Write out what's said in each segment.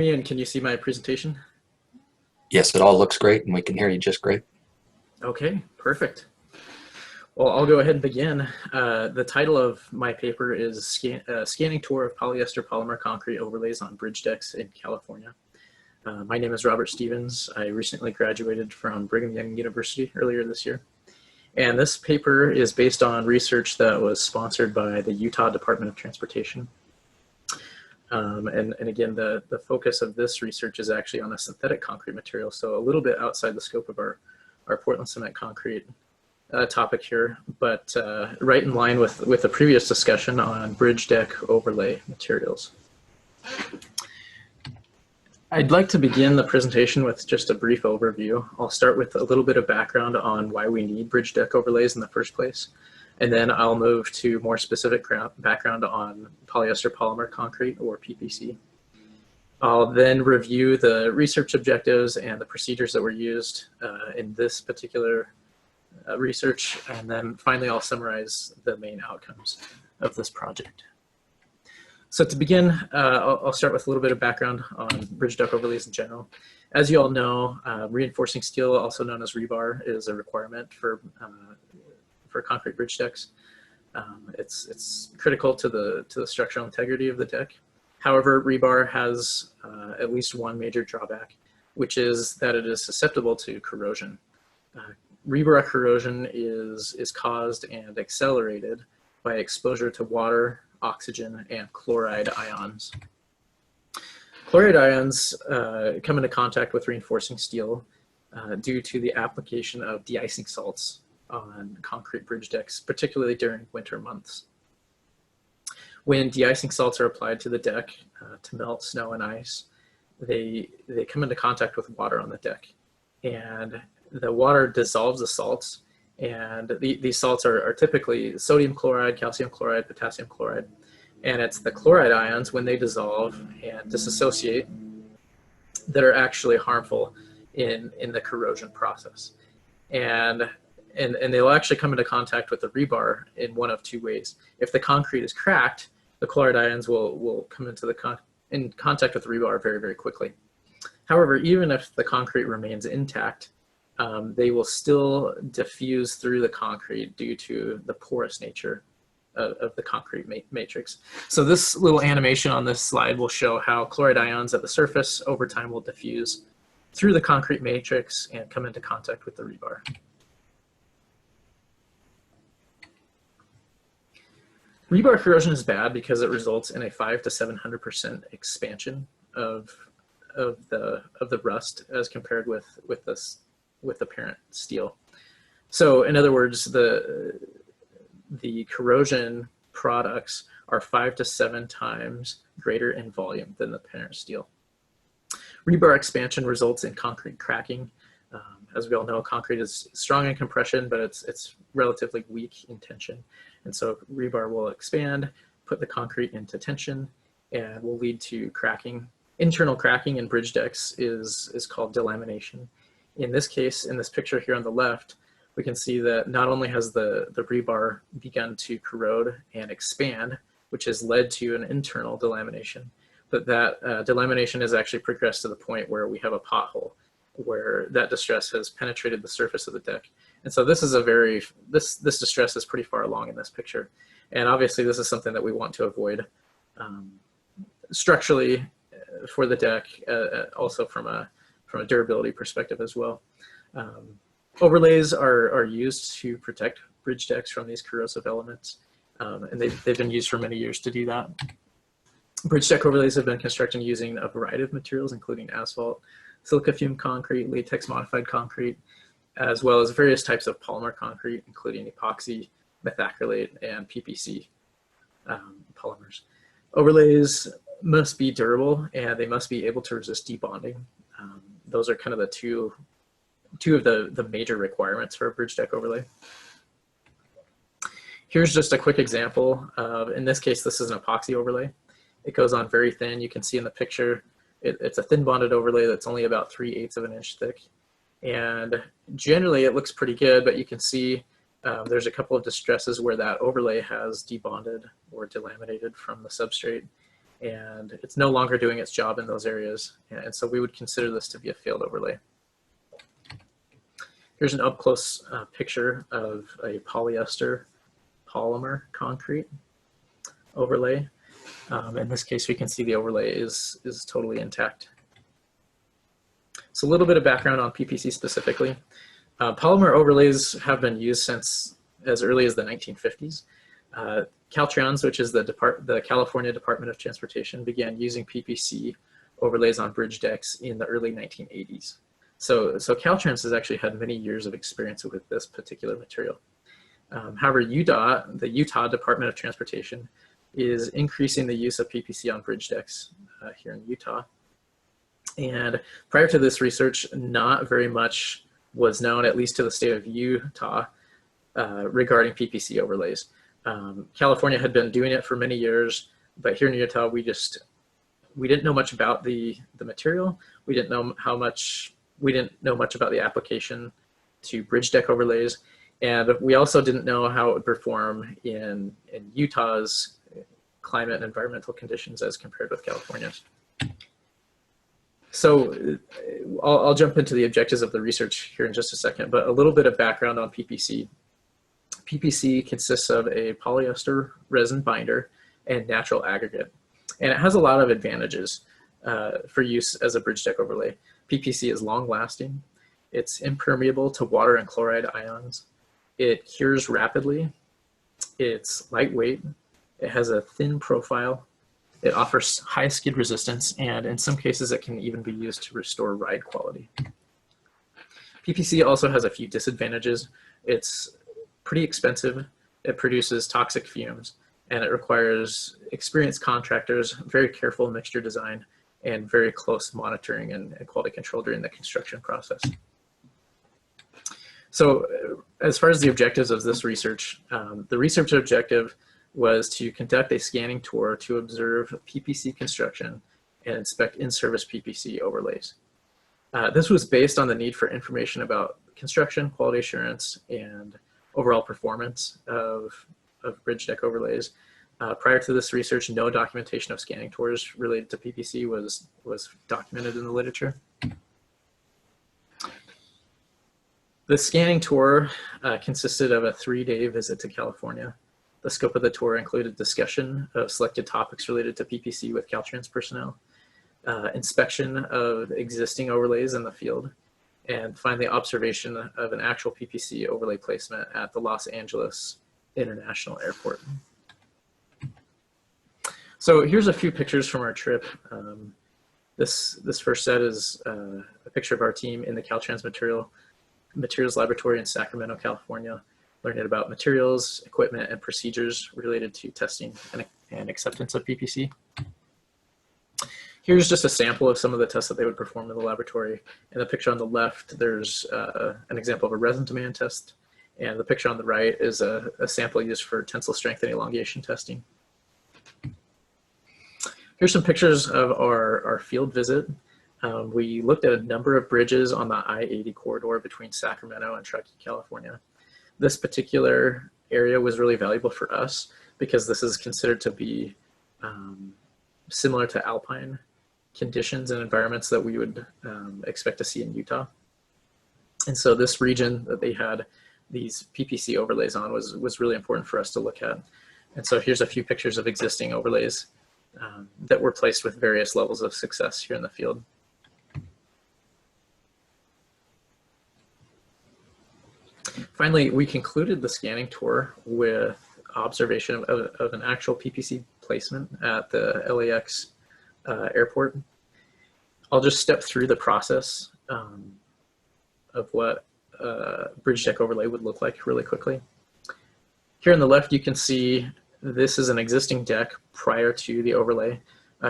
Ian, can you see my presentation? Yes, it all looks great and we can hear you just great. Okay, perfect. Well, I'll go ahead and begin. The title of my paper is Scanning Tour of Polyester Polymer Concrete Overlays on Bridge Decks in California. My name is Robert Stevens. I recently graduated from Brigham Young University earlier this year. And this paper is based on research that was sponsored by the Utah Department of Transportation. And again, the focus of this research is actually on a synthetic concrete material, so a little bit outside the scope of our Portland cement concrete topic here, but right in line with the previous discussion on bridge deck overlay materials. I'd like to begin the presentation with just a brief overview. I'll start with a little bit of background on why we need bridge deck overlays in the first place. And then I'll move to more specific background on polyester polymer concrete, or PPC. I'll then review the research objectives and the procedures that were used in this particular research. And then finally, I'll summarize the main outcomes of this project. So to begin, I'll start with a little bit of background on bridge deck overlays in general. As you all know, reinforcing steel, also known as rebar, is a requirement for concrete bridge decks. It's critical to the structural integrity of the deck. However, rebar has at least one major drawback, which is that it is susceptible to corrosion. Rebar corrosion is caused and accelerated by exposure to water, oxygen, and chloride ions. Chloride ions come into contact with reinforcing steel due to the application of de-icing salts on concrete bridge decks, particularly during winter months. When de-icing salts are applied to the deck to melt snow and ice, they come into contact with water on the deck, and the water dissolves the salts, and these salts are typically sodium chloride, calcium chloride, potassium chloride, and it's the chloride ions, when they dissolve and dissociate, that are actually harmful in the corrosion process. And they'll actually come into contact with the rebar in one of two ways. If the concrete is cracked, the chloride ions will come in contact with the rebar very, very quickly. However, even if the concrete remains intact, they will still diffuse through the concrete due to the porous nature of the concrete matrix. So this little animation on this slide will show how chloride ions at the surface over time will diffuse through the concrete matrix and come into contact with the rebar. Rebar corrosion is bad because it results in a 500 to 700% expansion of the rust as compared with the parent steel. So in other words, the corrosion products are 5 to 7 times greater in volume than the parent steel. Rebar expansion results in concrete cracking. As we all know, concrete is strong in compression, but it's relatively weak in tension. And so rebar will expand, put the concrete into tension, and will lead to cracking. Internal cracking in bridge decks is called delamination. In this case, in this picture here on the left, we can see that not only has the rebar begun to corrode and expand, which has led to an internal delamination, but that delamination has actually progressed to the point where we have a pothole, where that distress has penetrated the surface of the deck. And so this is this distress is pretty far along in this picture. And obviously this is something that we want to avoid structurally for the deck, also from a durability perspective as well. Overlays are used to protect bridge decks from these corrosive elements, and they've been used for many years to do that. Bridge deck overlays have been constructed using a variety of materials, including asphalt, silica fume concrete, latex modified concrete, as well as various types of polymer concrete, including epoxy, methacrylate, and PPC polymers. Overlays must be durable, and they must be able to resist debonding. Those are kind of the two of the major requirements for a bridge deck overlay. Here's just a quick example of, in this case, this is an epoxy overlay. It goes on very thin. You can see in the picture, it's a thin bonded overlay that's only about 3/8 of an inch thick. And generally it looks pretty good, but you can see there's a couple of distresses where that overlay has debonded or delaminated from the substrate. and it's no longer doing its job in those areas. And so we would consider this to be a failed overlay. Here's an up-close picture of a polyester polymer concrete overlay. In this case, we can see the overlay is totally intact. So a little bit of background on PPC specifically. Polymer overlays have been used since as early as the 1950s. Caltrans, which is the California Department of Transportation, began using PPC overlays on bridge decks in the early 1980s. So Caltrans has actually had many years of experience with this particular material. However, the Utah Department of Transportation is increasing the use of PPC on bridge decks here in Utah. And prior to this research, not very much was known, at least to the state of Utah, regarding PPC overlays. California had been doing it for many years, but here in Utah, we didn't know much about the material. We didn't know much about the application to bridge deck overlays. And we also didn't know how it would perform in Utah's climate and environmental conditions as compared with California's. So I'll jump into the objectives of the research here in just a second, but a little bit of background on PPC. PPC consists of a polyester resin binder and natural aggregate, and it has a lot of advantages for use as a bridge deck overlay. PPC is long lasting, it's impermeable to water and chloride ions, it cures rapidly, it's lightweight, it has a thin profile, it offers high skid resistance, and in some cases it can even be used to restore ride quality. PPC also has a few disadvantages. It's pretty expensive, it produces toxic fumes, and it requires experienced contractors, very careful mixture design, and very close monitoring and quality control during the construction process. So as far as the objectives of this research, the research objective was to conduct a scanning tour to observe PPC construction and inspect in-service PPC overlays. This was based on the need for information about construction, quality assurance, and overall performance of bridge deck overlays. Prior to this research, no documentation of scanning tours related to PPC was documented in the literature. The scanning tour consisted of a 3-day visit to California. The scope of the tour included discussion of selected topics related to PPC with Caltrans personnel, inspection of existing overlays in the field, and finally observation of an actual PPC overlay placement at the Los Angeles International Airport. So here's a few pictures from our trip. This first set is a picture of our team in the Caltrans Materials Laboratory in Sacramento, California, learning about materials, equipment, and procedures related to testing and acceptance of PPC. Here's just a sample of some of the tests that they would perform in the laboratory. In the picture on the left, there's an example of a resin demand test, and the picture on the right is a sample used for tensile strength and elongation testing. Here's some pictures of our field visit. We looked at a number of bridges on the I-80 corridor between Sacramento and Truckee, California. This particular area was really valuable for us because this is considered to be similar to alpine conditions and environments that we would expect to see in Utah. And so this region that they had these PPC overlays on was really important for us to look at. And so here's a few pictures of existing overlays that were placed with various levels of success here in the field. Finally, we concluded the scanning tour with observation of an actual PPC placement at the LAX airport. I'll just step through the process of what bridge deck overlay would look like really quickly. Here on the left, you can see this is an existing deck prior to the overlay.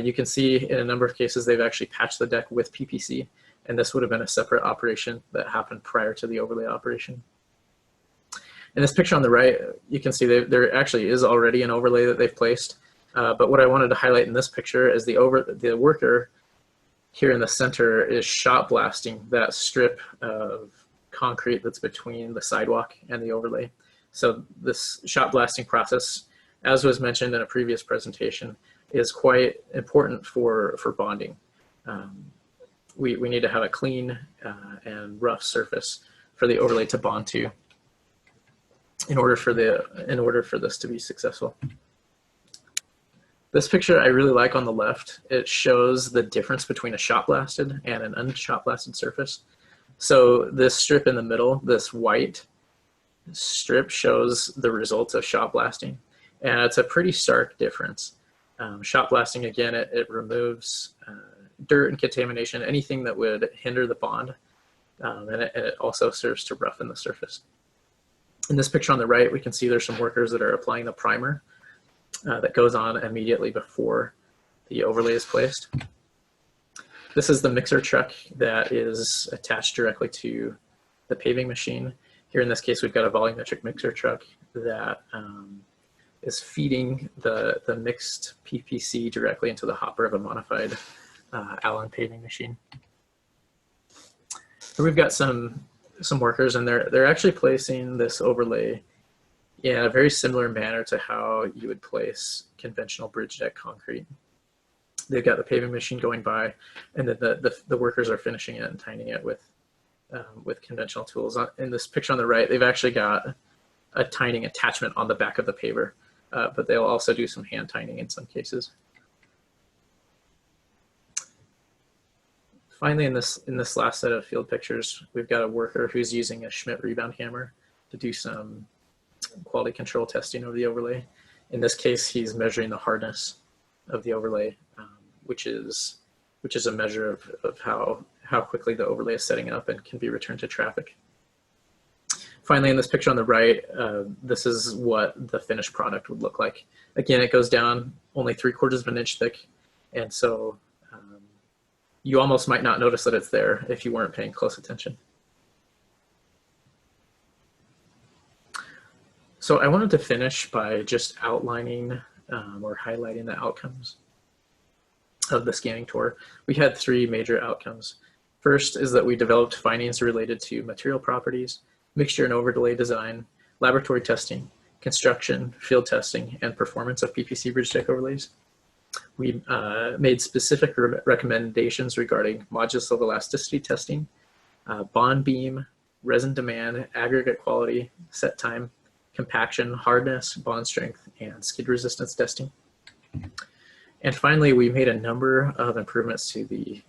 You can see in a number of cases, they've actually patched the deck with PPC, and this would have been a separate operation that happened prior to the overlay operation. In this picture on the right, you can see there actually is already an overlay that they've placed. But what I wanted to highlight in this picture is the worker here in the center is shot blasting that strip of concrete that's between the sidewalk and the overlay. So this shot blasting process, as was mentioned in a previous presentation, is quite important for bonding. We need to have a clean and rough surface for the overlay to bond to in order for this to be successful. This picture I really like on the left. It shows the difference between a shot blasted and an unshot blasted surface. So this strip in the middle, this white strip, shows the results of shot blasting, and it's a pretty stark difference. Shot blasting, again, it removes dirt and contamination, anything that would hinder the bond, and it also serves to roughen the surface. In this picture on the right, we can see there's some workers that are applying the primer that goes on immediately before the overlay is placed. This is the mixer truck that is attached directly to the paving machine. Here in this case, we've got a volumetric mixer truck that is feeding the mixed PPC directly into the hopper of a modified Allen paving machine. So we've got some workers, and they're actually placing this overlay in a very similar manner to how you would place conventional bridge deck concrete. They've got the paving machine going by, and then the workers are finishing it and tining it with conventional tools. In this picture on the right, they've actually got a tining attachment on the back of the paver, but they'll also do some hand tining in some cases. Finally, in this last set of field pictures, we've got a worker who's using a Schmidt rebound hammer to do some quality control testing of the overlay. In this case, he's measuring the hardness of the overlay, which is a measure of how quickly the overlay is setting up and can be returned to traffic. Finally, in this picture on the right, this is what the finished product would look like. Again, it goes down only 3/4 of an inch thick, and so you almost might not notice that it's there if you weren't paying close attention. So I wanted to finish by just outlining or highlighting the outcomes of the scanning tour. We had 3 major outcomes. First is that we developed findings related to material properties, mixture and overlay design, laboratory testing, construction, field testing, and performance of PPC bridge deck overlays. We made specific recommendations regarding modulus of elasticity testing, bond beam, resin demand, aggregate quality, set time, compaction, hardness, bond strength, and skid resistance testing. And finally, we made a number of improvements to the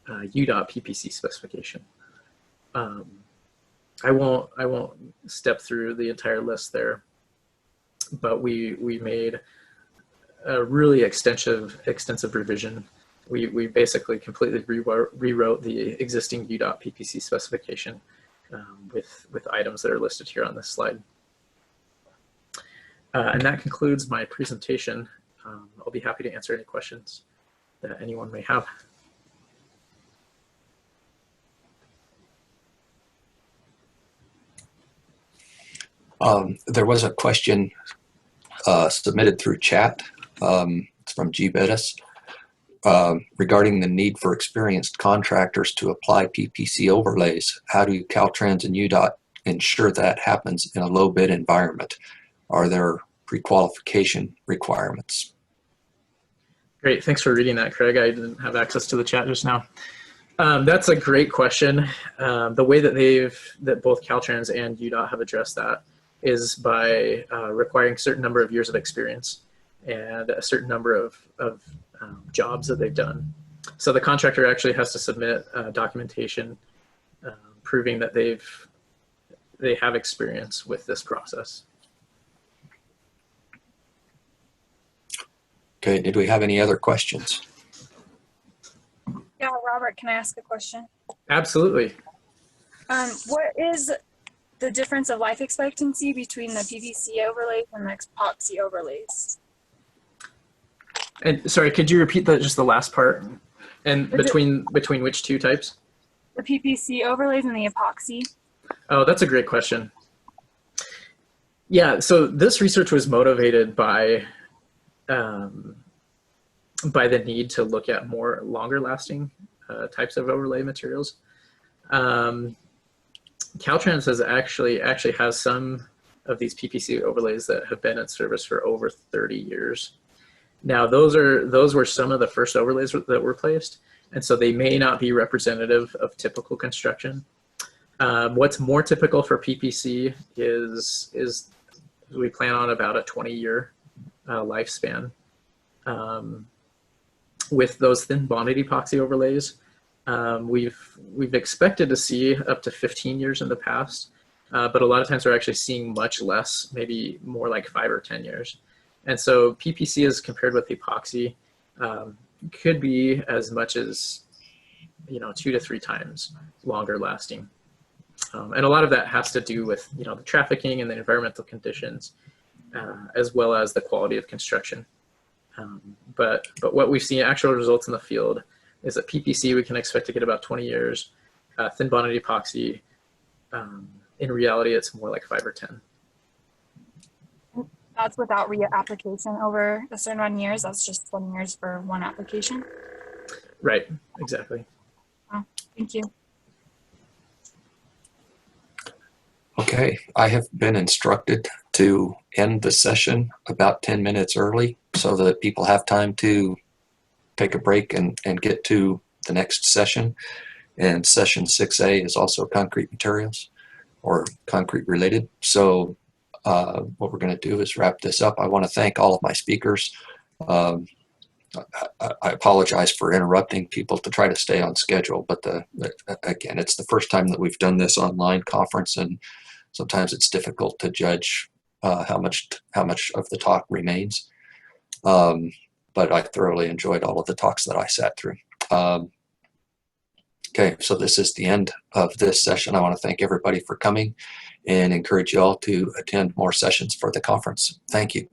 UDOT PPC specification. I won't step through the entire list there, but we made a really extensive revision. We basically completely rewrote the existing UDOT PPC specification with items that are listed here on this slide. And that concludes my presentation. I'll be happy to answer any questions that anyone may have. There was a question submitted through chat. It's from G. Bettis regarding the need for experienced contractors to apply PPC overlays. How do Caltrans and UDOT ensure that happens in a low bid environment? Are there pre-qualification requirements? Great, thanks for reading that, Craig. I didn't have access to the chat just now. That's a great question. The way that both Caltrans and UDOT have addressed that is by requiring a certain number of years of experience and a certain number of jobs that they've done. So the contractor actually has to submit documentation proving that they have experience with this process. Okay, did we have any other questions? Yeah, Robert, can I ask a question? Absolutely. What is the difference of life expectancy between the PVC overlays and the epoxy overlays? And sorry, could you repeat just the last part? And between which 2 types? The PPC overlays and the epoxy. Oh, that's a great question. Yeah, so this research was motivated by the need to look at more longer lasting types of overlay materials. Caltrans actually has some of these PPC overlays that have been in service for over 30 years. Now, those were some of the first overlays that were placed, and so they may not be representative of typical construction. What's more typical for PPC is we plan on about a 20-year lifespan. With those thin bonded epoxy overlays, we've expected to see up to 15 years in the past, but a lot of times we're actually seeing much less, maybe more like 5 or 10 years. And so PPC as compared with epoxy could be as much as 2 to 3 times longer lasting. And a lot of that has to do with the trafficking and the environmental conditions, as well as the quality of construction. But what we've seen actual results in the field is that PPC we can expect to get about 20 years. Thin bonded epoxy, in reality, it's more like 5 or 10. That's without reapplication over a certain amount of years. That's just 20 years for one application. Right, exactly. Oh, thank you. Okay, I have been instructed to end the session about 10 minutes early so that people have time to take a break and get to the next session. And session 6A is also concrete materials or concrete related. So what we're going to do is wrap this up. I want to thank all of my speakers. I apologize for interrupting people to try to stay on schedule, but again, it's the first time that we've done this online conference, and sometimes it's difficult to judge how much of the talk remains. But I thoroughly enjoyed all of the talks that I sat through. Okay, so this is the end of this session. I want to thank everybody for coming and encourage you all to attend more sessions for the conference. Thank you.